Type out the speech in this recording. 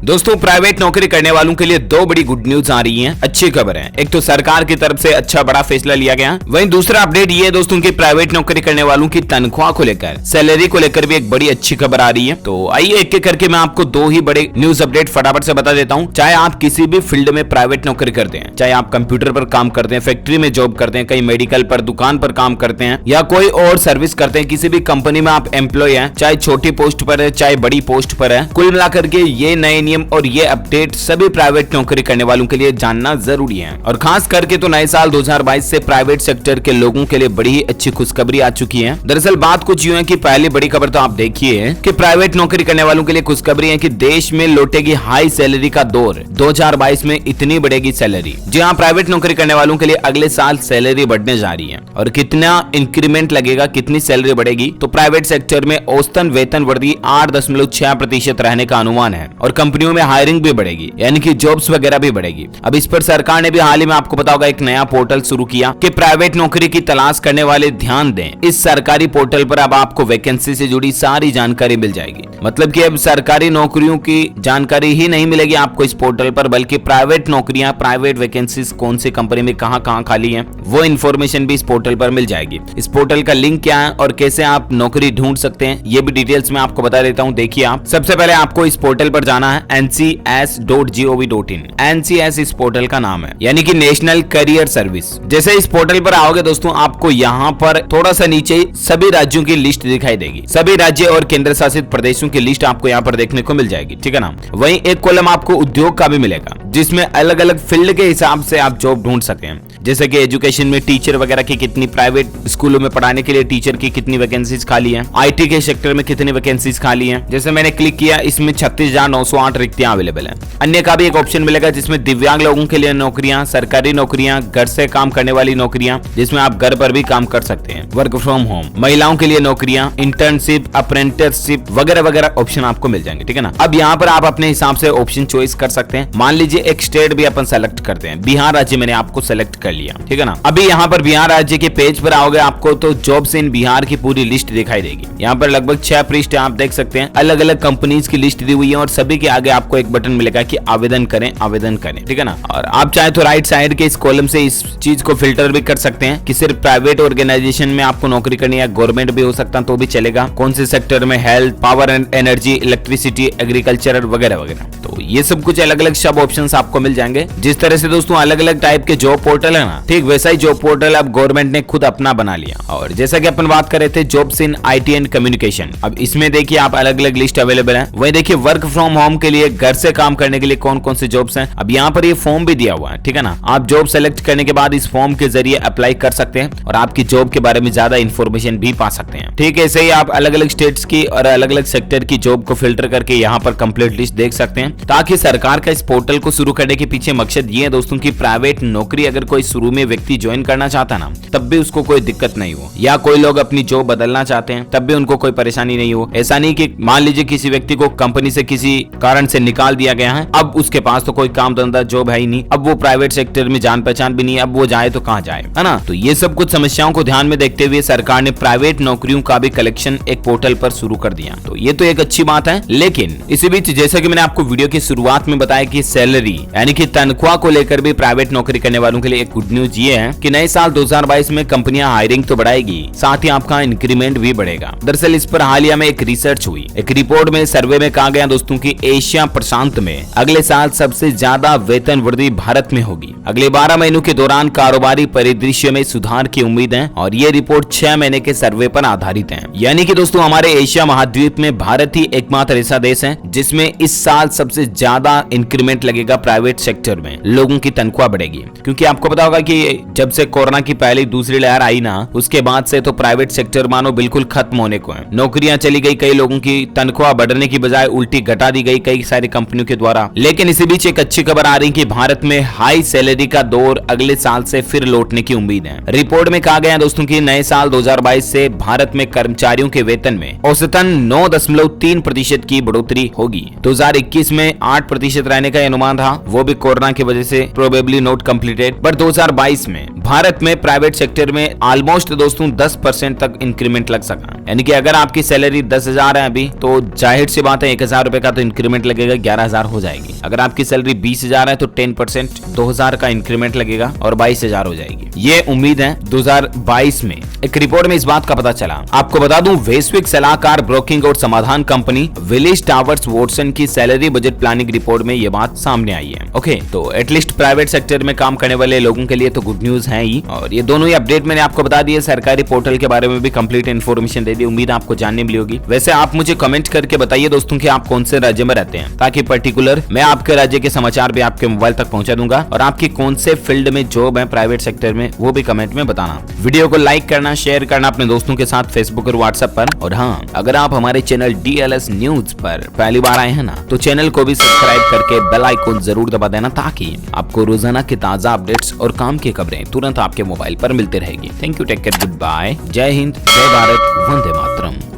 दोस्तों प्राइवेट नौकरी करने वालों के लिए दो बड़ी गुड न्यूज आ रही हैं, अच्छी खबर है। एक तो सरकार की तरफ से अच्छा बड़ा फैसला लिया गया, वहीं दूसरा अपडेट ये है दोस्तों कि प्राइवेट नौकरी करने वालों की तनख्वाह को लेकर, सैलरी को लेकर भी एक बड़ी अच्छी खबर आ रही है। तो आइए एक एक करके मैं आपको दो ही बड़े न्यूज अपडेट फटाफट से बता देता हूँ। चाहे आप किसी भी फील्ड में प्राइवेट नौकरी करते हैं, चाहे आप कंप्यूटर पर काम करते हैं, फैक्ट्री में जॉब करते हैं, कहीं मेडिकल पर दुकान पर काम करते हैं या कोई और सर्विस करते हैं, किसी भी कंपनी में आप एम्प्लॉय हैं, चाहे छोटी पोस्ट पर है चाहे बड़ी पोस्ट पर है, कुल मिलाकर के ये नए नियम और ये अपडेट सभी प्राइवेट नौकरी करने वालों के लिए जानना जरूरी है। और खास करके तो नए साल 2022 से प्राइवेट सेक्टर के लोगों के लिए बड़ी ही अच्छी खुशखबरी आ चुकी है। दरअसल बात कुछ यूं है कि पहली बड़ी खबर तो आप देखिए कि प्राइवेट नौकरी करने वालों के लिए खुशखबरी है कि देश में लौटेगी हाई सैलरी का दौर। 2022 में इतनी बढ़ेगी सैलरी। जी हाँ, प्राइवेट नौकरी करने वालों के लिए अगले साल सैलरी बढ़ने जा रही है। और कितना इंक्रीमेंट लगेगा, कितनी सैलरी बढ़ेगी, तो प्राइवेट सेक्टर में औसतन वेतन वृद्धि 8.6% रहने का अनुमान है। और कंपनियों में हायरिंग भी बढ़ेगी, यानी कि जॉब्स वगैरह भी बढ़ेगी। अब इस पर सरकार ने भी हाल ही में आपको पता होगा एक नया पोर्टल शुरू किया कि प्राइवेट नौकरी की तलाश करने वाले ध्यान दें। इस सरकारी पोर्टल पर अब आपको वैकेंसी से जुड़ी सारी जानकारी मिल जाएगी। मतलब कि अब सरकारी नौकरियों की जानकारी ही नहीं मिलेगी आपको इस पोर्टल पर, बल्कि प्राइवेट नौकरियां, प्राइवेट वैकेंसीज कौन सी कंपनी में कहां खाली हैं, वो इन्फॉर्मेशन भी इस पोर्टल पर मिल जाएगी। इस पोर्टल का लिंक क्या है और कैसे आप नौकरी ढूंढ सकते हैं, ये भी डिटेल्स में आपको बता देता हूं। देखिए, आप सबसे पहले आपको इस पोर्टल पर जाना है ncs.gov.in। NCS इस पोर्टल का नाम है, यानी कि नेशनल करियर सर्विस। जैसे इस पोर्टल पर आओगे दोस्तों, आपको यहाँ पर थोड़ा सा नीचे सभी राज्यों की लिस्ट दिखाई देगी। सभी राज्य और केंद्र शासित प्रदेशों की लिस्ट आपको यहाँ पर देखने को मिल जाएगी, ठीक है ना। वहीं एक कॉलम आपको उद्योग का भी मिलेगा, जिसमें अलग अलग फील्ड के हिसाब से आप जॉब ढूंढ सके हैं। जैसे कि एजुकेशन में टीचर वगैरह की कितनी, प्राइवेट स्कूलों में पढ़ाने के लिए टीचर की कितनी वैकेंसीज खाली हैं, IT के सेक्टर में कितनी वैकेंसीज खाली हैं। जैसे मैंने क्लिक किया, इसमें 36,908 रिक्तियां अवेलेबल हैं। अन्य का भी एक ऑप्शन मिलेगा जिसमें दिव्यांग लोगों के लिए नौकरियां, सरकारी नौकरियां, घर से काम करने वाली नौकरियां जिसमें आप घर पर भी काम कर सकते हैं, वर्क फ्रॉम होम, महिलाओं के लिए नौकरियां, इंटर्नशिप, अप्रेंटिसशिप वगैरह वगैरह ऑप्शन आपको मिल जाएंगे, ठीक है ना। अब यहाँ पर आप अपने हिसाब से ऑप्शन चॉइस कर सकते हैं। मान लीजिए एक स्टेट भी अपन सेलेक्ट करते हैं, बिहार राज्य मैंने आपको सेलेक्ट कर लिया, ठीक है ना। अभी यहाँ पर बिहार राज्य के पेज पर आओगे, आपको तो जॉब्स इन बिहार की पूरी लिस्ट दिखाई देगी। यहाँ पर लगभग 6 पृष्ठ आप देख सकते हैं, अलग अलग कंपनीज की लिस्ट दी हुई है और सभी के आगे आपको एक बटन मिलेगा कि आवेदन करें, आवेदन करें, ठीक है ना। और आप चाहे तो राइट साइड के इस कॉलम से इस चीज को फिल्टर भी कर सकते हैं कि सिर्फ प्राइवेट ऑर्गेनाइजेशन में आपको नौकरी करनी है, गवर्नमेंट भी हो सकता है तो भी चलेगा, कौन से सेक्टर में, health, power and energy, electricity, agriculture वगैरह वगैरह। तो ये सब कुछ अलग अलग सब ऑप्शंस आपको मिल जाएंगे। जिस तरह से दोस्तों अलग अलग टाइप के जॉब पोर्टल है ना, ठीक वैसा ही जॉब पोर्टल अब गवर्नमेंट ने खुद अपना बना लिया। और जैसा कि अपन बात कर रहे थे jobs in IT and communication, अब इसमें देखिए आप अलग अलग लिस्ट अवेलेबल है। वही देखिए वर्क फ्रॉम होम के लिए, घर से काम करने के लिए कौन कौन से जॉब्स हैं। अब यहाँ पर ये फॉर्म भी दिया हुआ है, ठीक है ना। आप जॉब सेलेक्ट करने के बाद इस फॉर्म के जरिए अप्लाई कर सकते हैं और आपकी जॉब के बारे में ज्यादा इंफॉर्मेशन भी पा सकते हैं, ठीक है। ऐसे ही आप अलग अलग स्टेट्स की और अलग अलग सेक्टर की जॉब को फिल्टर करके यहाँ पर कंप्लीट लिस्ट देख सकते हैं। ताकि सरकार का इस पोर्टल को शुरू करने के पीछे मकसद ये है दोस्तों की प्राइवेट नौकरी अगर कोई शुरू में व्यक्ति ज्वाइन करना चाहता ना, तब भी उसको कोई दिक्कत नहीं हो, या कोई लोग अपनी जॉब बदलना चाहते हैं तब भी उनको कोई परेशानी नहीं हो। ऐसा नहीं कि मान लीजिए किसी व्यक्ति को कंपनी से किसी कारण से निकाल दिया गया है, अब उसके पास तो कोई काम धंधा जॉब है ही नहीं, अब वो प्राइवेट सेक्टर में जान पहचान भी नहीं, अब वो जाए तो कहाँ जाए, है ना। तो ये सब कुछ समस्याओं को ध्यान में देखते हुए सरकार ने प्राइवेट नौकरियों का भी कलेक्शन एक पोर्टल पर शुरू कर दिया। तो ये तो एक अच्छी बात है। लेकिन इसी बीच जैसा कि मैंने आपको वीडियो की शुरुआत में बताया कि सैलरी यानी कि तनख्वाह को लेकर भी प्राइवेट नौकरी करने वालों के लिए एक गुड न्यूज ये है कि नए साल 2022 में कंपनियां हायरिंग तो बढ़ाएगी, साथ ही आपका इंक्रीमेंट भी बढ़ेगा। दरअसल इस पर हालिया में एक रिसर्च हुई। एक रिपोर्ट में सर्वे में कहा गया दोस्तों की एशिया प्रशांत में अगले साल सबसे ज्यादा वेतन वृद्धि भारत में होगी। अगले 12 महीनों के दौरान कारोबारी परिदृश्य में सुधार की उम्मीद है और ये रिपोर्ट 6 महीने के सर्वे पर आधारित है। यानी कि दोस्तों हमारे एशिया महाद्वीप में भारत ही एकमात्र ऐसा देश है जिसमें इस साल सबसे ज्यादा इंक्रीमेंट लगेगा। प्राइवेट सेक्टर में लोगों की तनख्वाह बढ़ेगी, क्योंकि आपको पता होगा कि जब से कोरोना की पहली दूसरी लहर आई ना, उसके बाद से तो प्राइवेट सेक्टर मानो बिल्कुल खत्म होने को है। नौकरियां चली गई, कई लोगों की तनख्वाह बढ़ने की बजाय उल्टी घटा दी गई कई सारी कंपनियों के द्वारा। लेकिन इसी बीच एक अच्छी खबर आ रही कि भारत में हाई सैलरी का दौर अगले साल से फिर लौटने की उम्मीद है। रिपोर्ट में कहा गया दोस्तों की नए साल 2022 से भारत में कर्मचारियों के वेतन में औसतन 9.3% की बढ़ोतरी होगी। 2021 में 8% रहने का अनुमान था, वो भी कोरोना की वजह से प्रोबेबली नॉट कंप्लीटेड। बट 2022 में भारत में प्राइवेट सेक्टर में ऑलमोस्ट दोस्तों 10% तक इंक्रीमेंट लग सका। यानी कि अगर आपकी सैलरी 10,000 है अभी, तो जाहिर सी बात है 1,000 रुपए का तो इंक्रीमेंट इंक्रीमेंट लगेगा 11,000 हो जाएगी। अगर आपकी सैलरी 20,000 है तो 10% 2,000 का इंक्रीमेंट लगेगा और 22,000 हो जाएगी। ये उम्मीद है 2022 में। एक रिपोर्ट में इस बात का पता चला। आपको बता दूं, वैश्विक सलाहकार ब्रोकिंग और समाधान कंपनी विलिस टावर्स वॉटसन की सैलरी बजट प्लानिंग रिपोर्ट में ये बात सामने आई है। ओके, तो एटलीस्ट प्राइवेट सेक्टर में काम करने वाले लोगों के लिए तो गुड न्यूज है ही। और ये दोनों ही अपडेट मैंने आपको बता दिए। सरकारी पोर्टल के बारे में भी कंप्लीट इन्फॉर्मेशन दे दी। उम्मीद आपको जानने मिली होगी। वैसे आप मुझे कमेंट करके बताइए दोस्तों कि आप कौन से राज्य में रहते हैं, ताकि पर्टिकुलर मैं आपके राज्य के समाचार भी आपके मोबाइल तक पहुंचा दूंगा। और आपकी कौन से फील्ड में जॉब है प्राइवेट सेक्टर में, वो भी कमेंट में बताना। वीडियो को लाइक करना, शेयर करना अपने दोस्तों के साथ फेसबुक और व्हाट्सएप पर। और हाँ, अगर आप हमारे चैनल DLS न्यूज पर पहली बार आए हैं ना, तो चैनल को भी सब्सक्राइब करके बेल आइकन जरूर दबा देना, ताकि आपको रोजाना की ताजा अपडेट्स और काम की खबरें तुरंत आपके मोबाइल पर मिलती रहेगी। Thank you, take care, good bye, जय हिंद, जय भारत, वंदे मातरम।